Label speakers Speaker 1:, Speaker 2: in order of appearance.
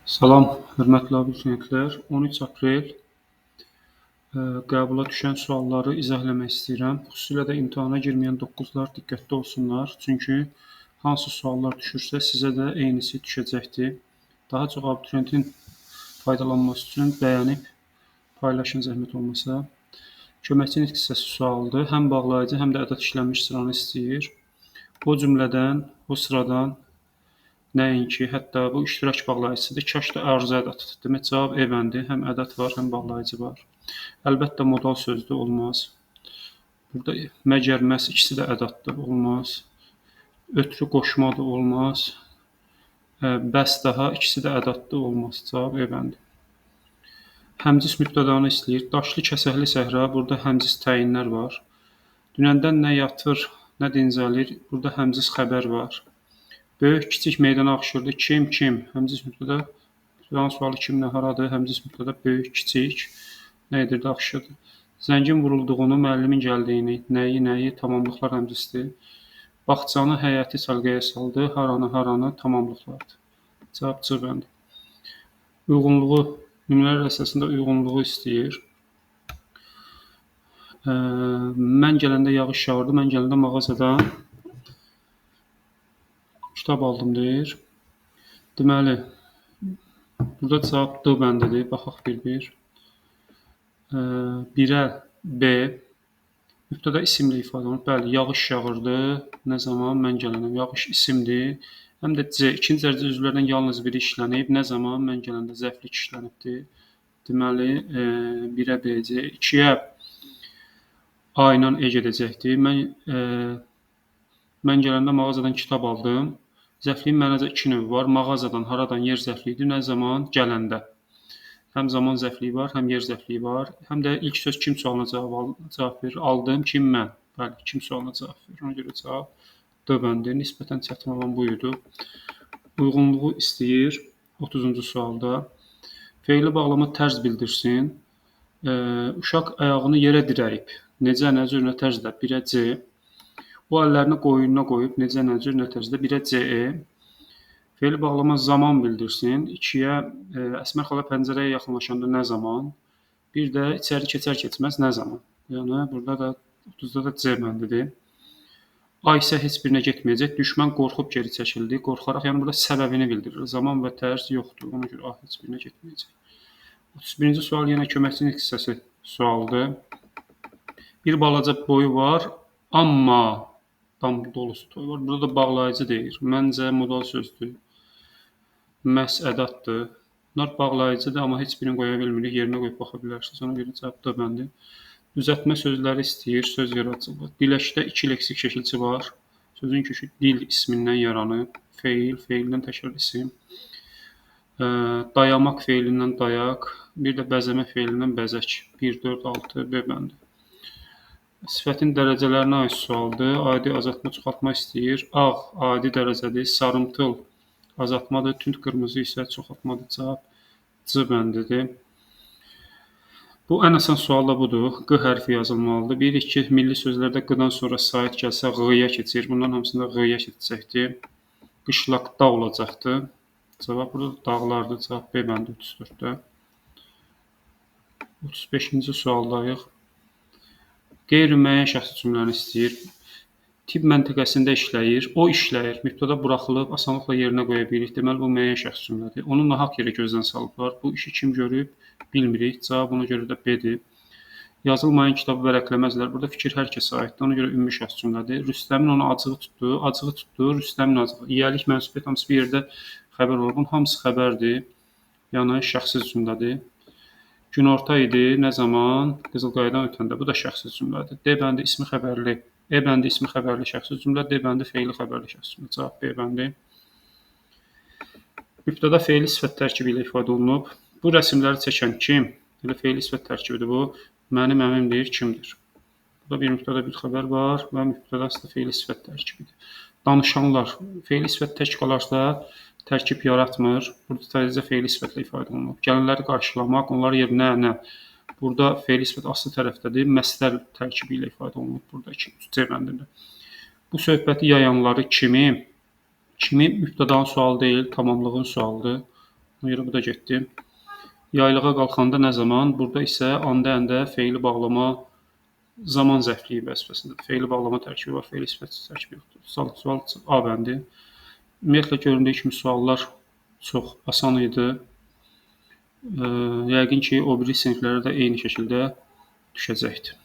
Speaker 1: Salam, hörmətli abituriyentlər. 13 aprel qəbula düşən sualları izah eləmək istəyirəm. Xüsusilə də imtahana girməyən 9-lar diqqətli olsunlar. Çünki hansı suallar düşürsə, sizə də eynisi düşəcəkdir. Daha çox abituriyentin faydalanması üçün bəyənib paylaşın zəhmət olmasa. Köməkçi nitq hissəsi sualıdır. Həm bağlayıcı, həm də ədəd işlənmiş sıranı istəyir. O cümlədən, o sıradan nəinki, hətta bu iştirak bağlayıcısıdır. Kaş da arzu ədatıdır. Demək, cavab ev-əndir. Həm ədəd var, həm bağlayıcı var. Əlbəttə, modal sözdür, olmaz. Burada məgər, məhz ikisi də ədaddır, olmaz. Ötürü qoşma da olmaz. Bəs daha ikisi də ədaddır, olmaz. Cavab ev-əndir. Həmcis mübtədanı istəyir. Daşlı, kəsəkli səhra, burada həmcis təyinlər var. Dünəndən nə yatır, nə dincəlir, burada həmcis xəbər var. Böyük, kiçik meydana axışırdı. Kim, kim? Həmcis mübtəda. Filan sualı kimlə, haradır? Həmcis mübtəda böyük, kiçik. Nə edirdi? Axışırdı. Zəngin vurulduğunu, müəllimin gəldiyini, nəyi, tamamlıqlar həmcisdir. Bağçanı, həyəti səlqəyə saldı. Haranı, tamamlıqlardır. Cavab C bəndi. Uyğunluğu, nümunələr əsasında uyğunluğu istəyir. Mən gələndə yağış yağırdı. Mən gələndə mağazadan kitab aldım deyir. Deməli, burada cavab D bəndidir. Baxaq bir-bir. 1-ə B. Mübtəda isimlə ifadə olunur. Bəli, yağış yağırdı. Nə zaman? Mən gələnəm. Yağış isimdir. Həm də C. İkinci dərəcə üzvlərdən yalnız biri işlənib. Nə zaman? Mən gələndə zərflik işlənibdir. Deməli, 1-ə B, C. 2-yə A ilə E gedəcəkdir. Mən gələndə mağazadan kitab aldım. Zərfliyin mənəcə 2 növü var. Mağazadan, haradan yer zərfliyidir. Nə zaman? Gələndə. Həm zaman zərfliyi var, həm yer zərfliyi var. Həm də ilk söz kim sualına cavab verir. Aldım, kim, mən. Bəli, kim sualına cavab verir. Ona görə cavab D bəndi. Nisbətən çətin olan bu idi. Uyğunluğu istəyir 30-cu sualda. Feili bağlama tərz bildirsin. Uşaq ayağını yerə dirəyib. Necə, nə cür, nə tərzdə? 1-ə C. O əllərini qoyununa qoyub. Necə, nə cür, nə tərzdə? 1-ə CE. Feili bağlama zaman bildirsin. 2-yə Əsmər xala pəncərəyə yaxınlaşanda nə zaman? Bir də içəri keçər-keçməz nə zaman? Yəni, burada da 30-da da C bəndidir. A isə heç birinə getməyəcək. Düşmən qorxub geri çəkildi. Qorxaraq, yəni burada səbəbini bildirir. Zaman və tərz yoxdur. Ona görə A heç birinə getməyəcək. 31-ci sual yenə köməkçi nitq hissəsi sualdır. Bir balaca boyu var, amma dam dolusu toy var. Burada da bağlayıcı deyir. Məncə modal sözdür. Məhz ədaddır. Bunlar bağlayıcıdır, amma heç birini qoya bilmirik. Yerinə qoyub baxa bilərsiniz. Ona görə cavab D bəndi. Düzəltmə sözləri istəyir, söz yaradıcılığı. Diləkdə 2 leksik şəkilçi var. Sözün kökü dil ismindən yaranıb. Feil, feildən təkrar isim. Dayamaq feilindən dayaq. Bir də bəzəmə feilindən bəzək. 1, 4, 6 B bəndi. Sifətin dərəcələrinə aid sualdır. Adi azaltma, çoxaltma istəyir. Ağ adi dərəcədir. Sarımtıl azaltmadır. Tünd qırmızı isə çoxaltmadır. Cavab C bəndidir. Bu ən asan sual da budur. Q hərfi yazılmalıdır. 1, 2 milli sözlərdə Q-dan sonra sait gəlsə Ğ-ya keçir. Bunların hamısında Ğ-ya keçəcəkdir. Qışlaqda olacaqdır. Cavab burada dağlardır. Cavab B bəndi 34-də. 35-ci sualdayıq. Qeyri-müəyyən şəxsi cümləni istəyir. Tip məntəqəsində işləyir. O işləyir. Mübtəda buraxılıb, asanlıqla yerinə qoya bilirik. Deməli, bu müəyyən şəxsi cümlədir. Onu nahaq yerə gözdən salıblar. Bu işi kim görüb? Bilmirik. Cavab ona görə də B-dir. Yazılmayan kitabı vərəqləməzlər. Burada fikir hər kəsə aiddir. Ona görə ümumi şəxsi cümlədir. Rüstəmin ona acığı tutdu. Rüstəmin acığı. İyəlik, mənsubiyyət hamısı bir yerdə xəbər olur. Bunun hamısı xəbərdir. Yəni, şəxsi cümlədir. Günorta idi. Nə zaman? Qızılqayadan ötəndə. Bu da şəxsi cümlədir. D bəndi ismi xəbərli. E bəndi ismi xəbərli şəxsi cümlə. D bəndi feili xəbərli şəxsi cümlə. Cavab B bəndi. Mübtəda feili sifət tərkibi ilə ifadə olunub. Bu rəsmləri çəkən kim? Elə feili sifət tərkibidir bu. Mənim əmimdir, kimdir? Burada bir mübtəda bir xəbər var və mübtədası da feili sifət tərkibidir. Danışanlar. Feili sifət tək qalarsa tərkib yaratmır. Burada sadəcə feili sifətlə ifadə olunub. Gələnləri qarşılamaq, onlar yerinə nə? Burada feili sifət aslı tərəfdədir. Məsdər tərkibi ilə ifadə olunub burada C bəndində. Bu söhbəti yayanları kimi mübtədanın sualı deyil, tamamlığın sualıdır. Ona görə bu da getdi. Yaylığa qalxanda nə zaman? Burada isə anda, əndə feili bağlama zaman zərfliyi vəzifəsində. Feili bağlama tərkibi var, feil sifət tərkibi yoxdur. Sual A bəndi. Ümumiyyətlə göründüyü kimi suallar çox asan idi. Yəqin ki, o biri siniflərə də eyni şəkildə düşəcəkdir.